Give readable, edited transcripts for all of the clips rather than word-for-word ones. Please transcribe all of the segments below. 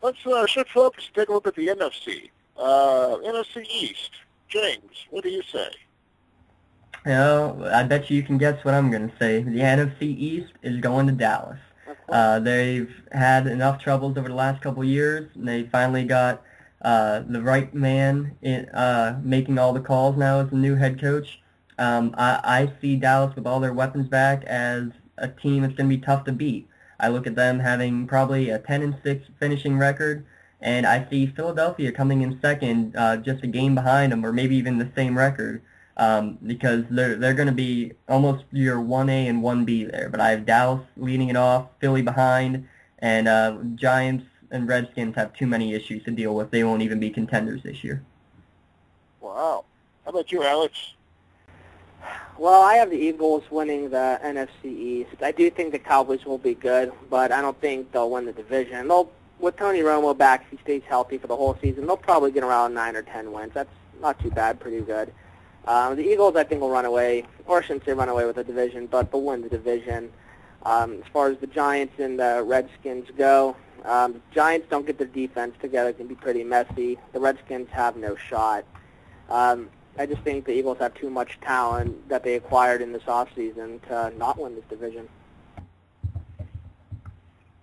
let's shift focus and take a look at the NFC. NFC East. James, what do you say? Well, I bet you can guess what I'm going to say. The NFC East is going to Dallas. They've had enough troubles over the last couple of years, and they finally got the right man in, making all the calls now as the new head coach. I see Dallas with all their weapons back as a team that's going to be tough to beat. I look at them having probably a 10-6 finishing record, and I see Philadelphia coming in second, just a game behind them, or maybe even the same record, because they're going to be almost your 1A and 1B there. But I have Dallas leading it off, Philly behind, and Giants and Redskins have too many issues to deal with. They won't even be contenders this year. Wow. How about you, Alex? Well, I have the Eagles winning the NFC East. I do think the Cowboys will be good, but I don't think they'll win the division. With Tony Romo back, if he stays healthy for the whole season, they'll probably get around 9 or 10 wins. That's not too bad, pretty good. The Eagles, I think, will run away, or I shouldn't say run away with the division, but they'll win the division. As far as the Giants and the Redskins go, the Giants don't get their defense together. It can be pretty messy. The Redskins have no shot. I just think the Eagles have too much talent that they acquired in this offseason to not win this division.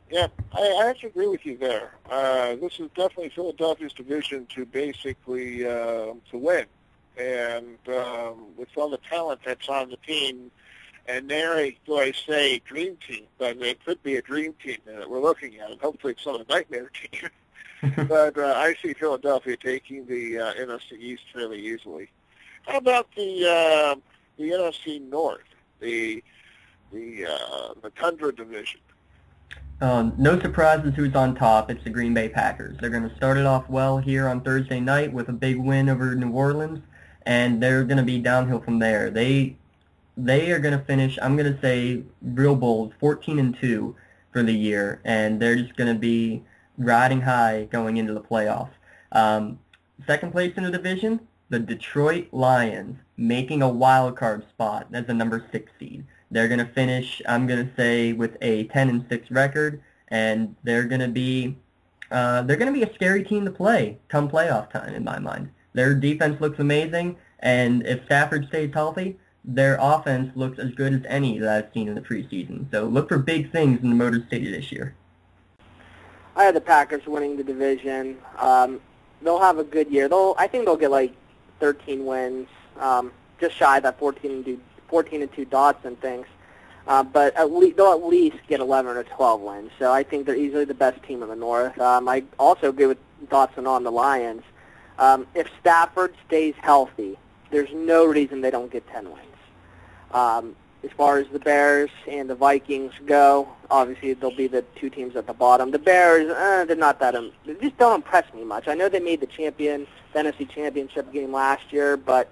Yeah, I actually agree with you there. This is definitely Philadelphia's division to basically to win. And with all the talent that's on the team, and do I say dream team, but it could be a dream team that we're looking at, and hopefully it's not a nightmare team. But I see Philadelphia taking the NFC East fairly easily. How about the NFC North, the Tundra division? No surprises who's on top. It's the Green Bay Packers. They're going to start it off well here on Thursday night with a big win over New Orleans, and they're going to be downhill from there. They are going to finish, I'm going to say, real bold, 14-2 for the year, and they're just going to be riding high going into the playoffs. Second place in the division, the Detroit Lions, making a wild card spot as the number 6 seed. They're going to finish, I'm going to say, with a 10-6 record, and they're going to be a scary team to play come playoff time in my mind. Their defense looks amazing, and if Stafford stays healthy, their offense looks as good as any that I've seen in the preseason. So look for big things in the Motor City this year. I had the Packers winning the division. They'll have a good year. I think they'll get like 13 wins, just shy of that 14-2 dots and things. But they'll at least get 11 or 12 wins. So I think they're easily the best team in the North. I also agree with Dotson on the Lions. If Stafford stays healthy, there's no reason they don't get 10 wins. As far as the Bears and the Vikings go, obviously they'll be the two teams at the bottom. The Bears, they're not that. They just don't impress me much. I know they made the NFC Championship game last year, but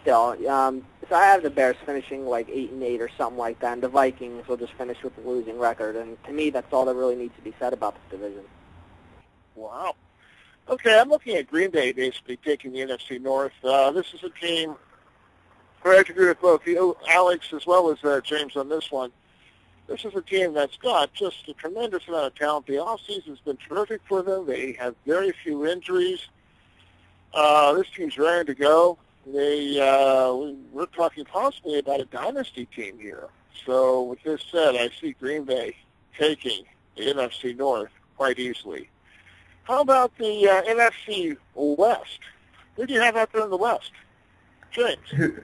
still. So I have the Bears finishing like 8-8 or something like that, and the Vikings will just finish with a losing record. And to me, that's all that really needs to be said about this division. Wow. Okay, I'm looking at Green Bay basically taking the NFC North. This is a team, I agree with both you, Alex, as well as James on this one. This is a team that's got just a tremendous amount of talent. The offseason has been terrific for them. They have very few injuries. This team's ready to go. We're talking possibly about a dynasty team here. So with this said, I see Green Bay taking the NFC North quite easily. How about the NFC West? Who do you have out there in the West? James?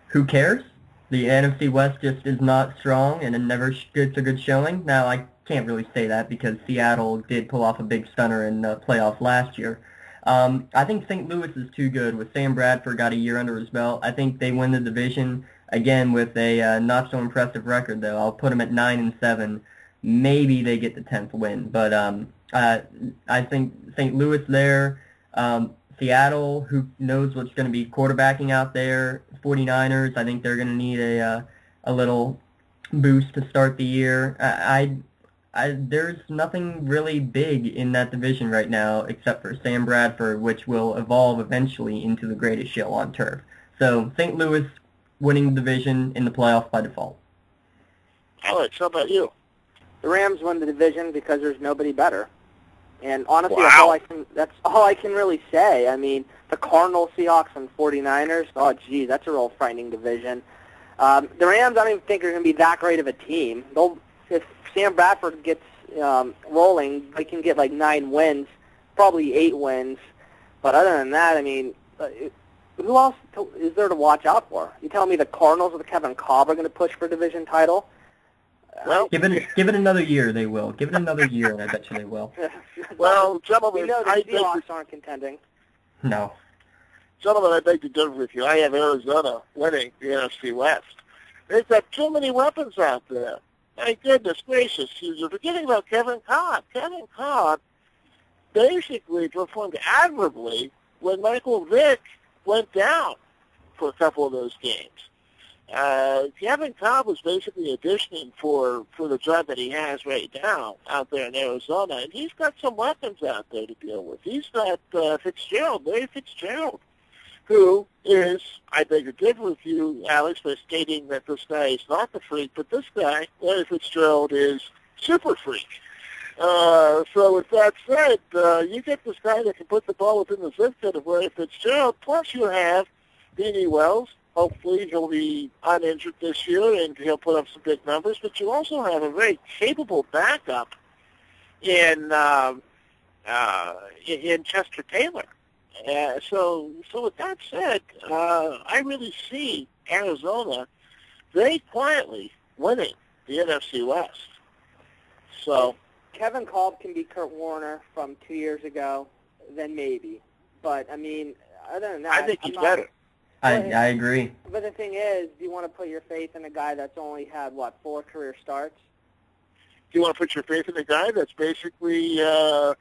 Who cares? The NFC West just is not strong, and it never gets a good showing. Now, I can't really say that because Seattle did pull off a big stunner in the playoffs last year. I think St. Louis is too good. With Sam Bradford got a year under his belt, I think they win the division again with a not so impressive record, though. I'll put them at 9-7. Maybe they get the 10th win, but I think St. Louis there. Seattle, who knows what's going to be quarterbacking out there. 49ers, I think they're going to need a little boost to start the year. There's nothing really big in that division right now except for Sam Bradford, which will evolve eventually into the greatest show on turf. So St. Louis winning the division in the playoffs by default. Alex, how about you? The Rams win the division because there's nobody better. And honestly, Wow. that's all I can really say. I mean, the Cardinals, Seahawks, and 49ers, oh, geez, that's a real frightening division. The Rams, I don't even think are going to be that great of a team. If Sam Bradford gets rolling, they can get like 9 wins, probably 8 wins. But other than that, I mean, who else is there to watch out for? You telling me the Cardinals with Kevin Kolb are going to push for a division title? Well, Give it another year, they will. Give it another year, and I bet you they will. well, we gentlemen, know the I Seahawks aren't contending. No. Gentlemen, I beg to differ with you. I have Arizona winning the NFC West. They've got too many weapons out there. My goodness gracious, you're forgetting about Kevin Kolb. Kevin Kolb basically performed admirably when Michael Vick went down for a couple of those games. Kevin Kolb was basically auditioning for the job that he has right now out there in Arizona, and he's got some weapons out there to deal with. He's got Larry Fitzgerald, who is, I beg to differ with you, Alex, by stating that this guy is not the freak, but this guy, Larry Fitzgerald, is super freak. So with that said, you get this guy that can put the ball within the zip code of Larry Fitzgerald, plus you have Beanie Wells. Hopefully he'll be uninjured this year and he'll put up some big numbers, but you also have a very capable backup in Chester Taylor. So with that said, I really see Arizona very quietly winning the NFC West. So Kevin Kolb can be Kurt Warner from 2 years ago, then maybe. But, I mean, other than that, I think he's better. I agree. But the thing is, do you want to put your faith in a guy that's only had, 4 career starts? Do you want to put your faith in a guy that's basically the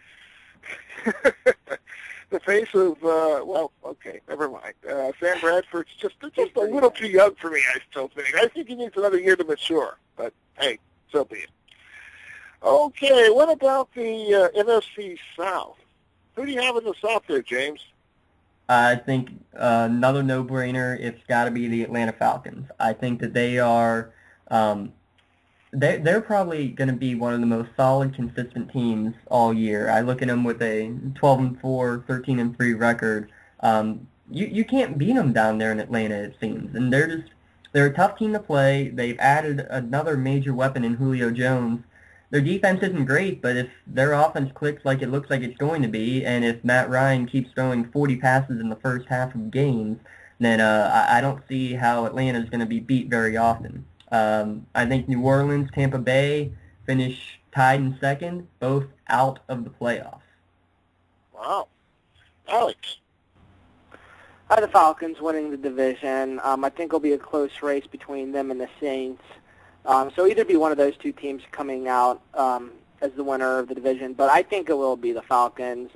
face of, well, okay, never mind. Sam Bradford's just a little too young for me, I still think. I think he needs another year to mature. But, hey, so be it. Okay, what about the NFC South? Who do you have in the South there, James? I think another no-brainer, it's got to be the Atlanta Falcons. I think that they are, they're probably going to be one of the most solid, consistent teams all year. I look at them with a 12-4, 13-3 record. You can't beat them down there in Atlanta, it seems. And they're a tough team to play. They've added another major weapon in Julio Jones. Their defense isn't great, but if their offense clicks like it looks like it's going to be, and if Matt Ryan keeps throwing 40 passes in the first half of games, then I don't see how Atlanta is going to be beat very often. I think New Orleans, Tampa Bay finish tied in second, both out of the playoffs. Wow. Alex? I have the Falcons winning the division. I think it'll be a close race between them and the Saints. So either be one of those two teams coming out as the winner of the division, but I think it will be the Falcons.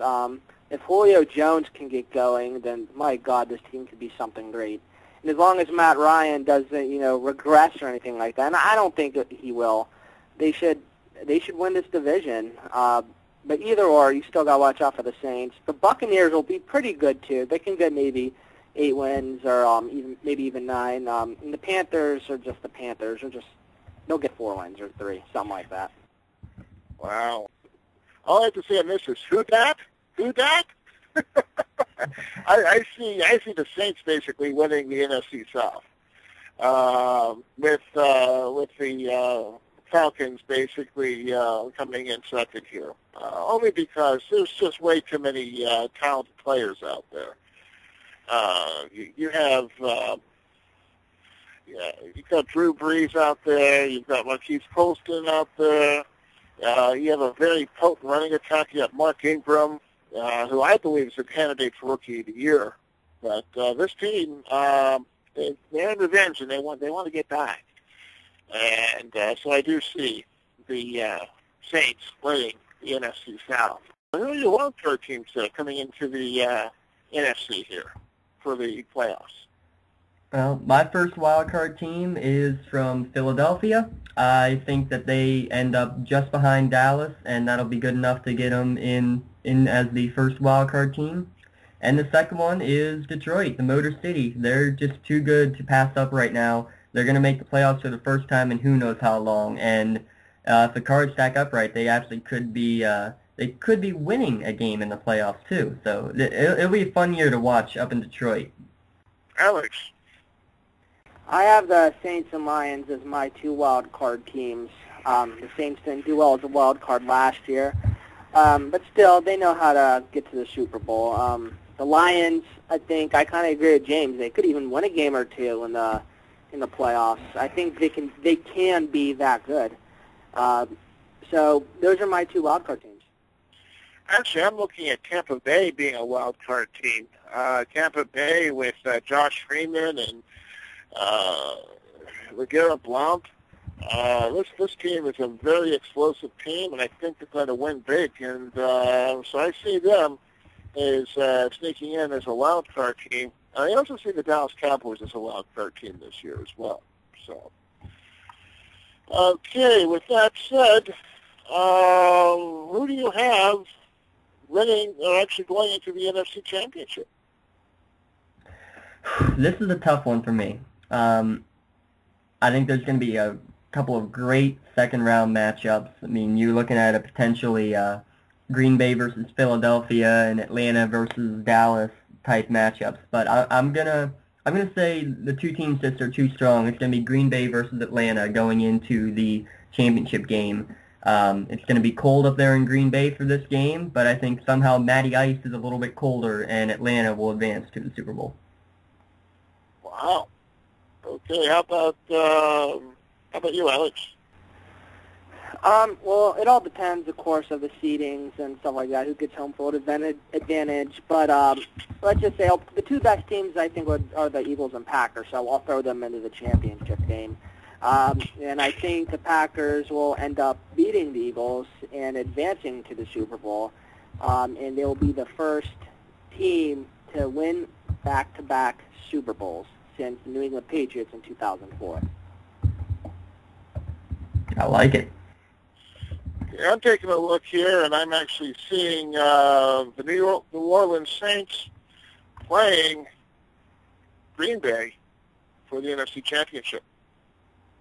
If Julio Jones can get going, then my God, this team could be something great. And as long as Matt Ryan doesn't, regress or anything like that, and I don't think that he will, they should win this division. But either or, you still got to watch out for the Saints. The Buccaneers will be pretty good too. They can get maybe 8 wins or even 9. And the Panthers are just the Panthers. They'll get 4 wins or 3, something like that. Wow. All I have to say on this is, who dat? Who dat? I see the Saints basically winning the NFC South, with the Falcons basically coming in second here, only because there's just way too many talented players out there. You have you've got Drew Brees out there. You've got Marquise Colston out there. You have a very potent running attack. You have Mark Ingram, who I believe is a candidate for Rookie of the Year. But this team, they're in revenge, and they want to get back. And so I do see the Saints winning the NFC South. Who are your wildcard teams coming into the NFC here for the playoffs? Well, my first wildcard team is from Philadelphia. I think that they end up just behind Dallas, and that'll be good enough to get them in as the first wildcard team. And the second one is Detroit, the Motor City. They're just too good to pass up right now. They're going to make the playoffs for the first time in who knows how long. And if the cards stack up right, they actually could be they could be winning a game in the playoffs too. So it'll be a fun year to watch up in Detroit. Alex? I have the Saints and Lions as my 2 wild card teams. The Saints didn't do well as a wild card last year, but still, they know how to get to the Super Bowl. The Lions, I think, I kind of agree with James. They could even win a game or two in the playoffs. I think they can be that good. So those are my 2 wild card teams. Actually, I'm looking at Tampa Bay being a wild card team. Tampa Bay with Josh Freeman and LeGarrette Blount. This team is a very explosive team, and I think they're going to win big. And so I see them as sneaking in as a wild card team. I also see the Dallas Cowboys as a wild card team this year as well. So, okay, with that said, who do you have winning or actually going into the NFC Championship? This is a tough one for me. I think there's going to be a couple of great second-round matchups. I mean, you're looking at a potentially Green Bay versus Philadelphia and Atlanta versus Dallas type matchups. But I'm gonna say the 2 teams just are too strong. It's going to be Green Bay versus Atlanta going into the championship game. It's going to be cold up there in Green Bay for this game, but I think somehow Matty Ice is a little bit colder, and Atlanta will advance to the Super Bowl. Wow. Okay, how about you, Alex? Well, it all depends, of course, of the seedings and stuff like that, who gets home field advantage. But let's just say the 2 best teams, I think, are the Eagles and Packers, so I'll throw them into the championship game. And I think the Packers will end up beating the Eagles and advancing to the Super Bowl, and they will be the first team to win back-to-back Super Bowls since the New England Patriots in 2004. I like it. Yeah, I'm taking a look here, and I'm actually seeing the New Orleans Saints playing Green Bay for the NFC Championship.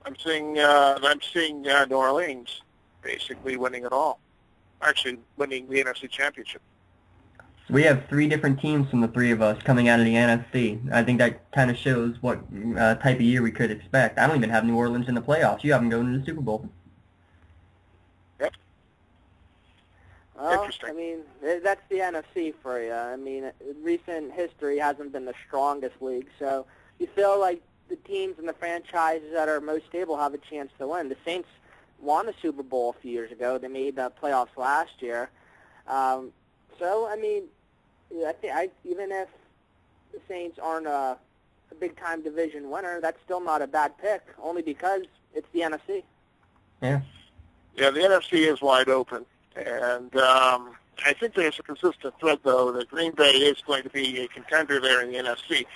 I'm seeing New Orleans basically winning it all. Actually, winning the NFC Championship. So we have 3 different teams from the 3 of us coming out of the NFC. I think that kind of shows what type of year we could expect. I don't even have New Orleans in the playoffs. You have them going to the Super Bowl. Yep. Well, Interesting. I mean, that's the NFC for you. I mean, recent history hasn't been the strongest league, so you feel like the teams and the franchises that are most stable have a chance to win. The Saints won the Super Bowl a few years ago. They made the playoffs last year. So, I mean, even if the Saints aren't a big-time division winner, that's still not a bad pick, only because it's the NFC. Yeah. Yeah, the NFC is wide open. And I think there's a consistent thread, though, that Green Bay is going to be a contender there in the NFC.